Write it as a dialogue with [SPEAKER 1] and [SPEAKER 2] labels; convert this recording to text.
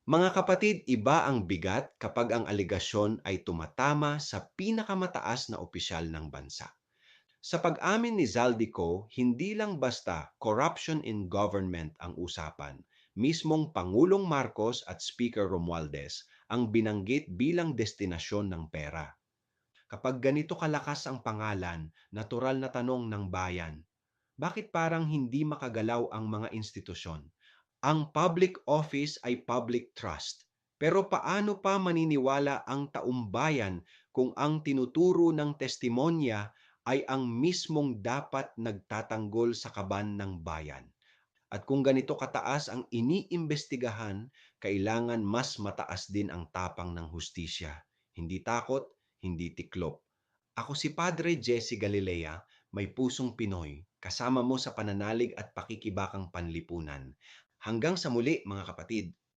[SPEAKER 1] Mga kapatid, iba ang bigat kapag ang aligasyon ay tumatama sa pinakamataas na opisyal ng bansa. Sa pag-amin ni Zaldico, hindi lang basta corruption in government ang usapan. Mismong Pangulong Marcos at Speaker Romualdez ang binanggit bilang destinasyon ng pera. Kapag ganito kalakas ang pangalan, natural na tanong ng bayan, bakit parang hindi makagalaw ang mga institusyon? Ang public office ay public trust. Pero paano pa maniniwala ang taumbayan kung ang tinuturo ng testimonya ay ang mismong dapat nagtatanggol sa kaban ng bayan? At kung ganito kataas ang iniimbestigahan, kailangan mas mataas din ang tapang ng hustisya. Hindi takot, hindi tiklop. Ako si Padre Jesse Galilea, may pusong Pinoy, kasama mo sa pananalig at pakikibakang panlipunan. Hanggang sa muli mga kapatid.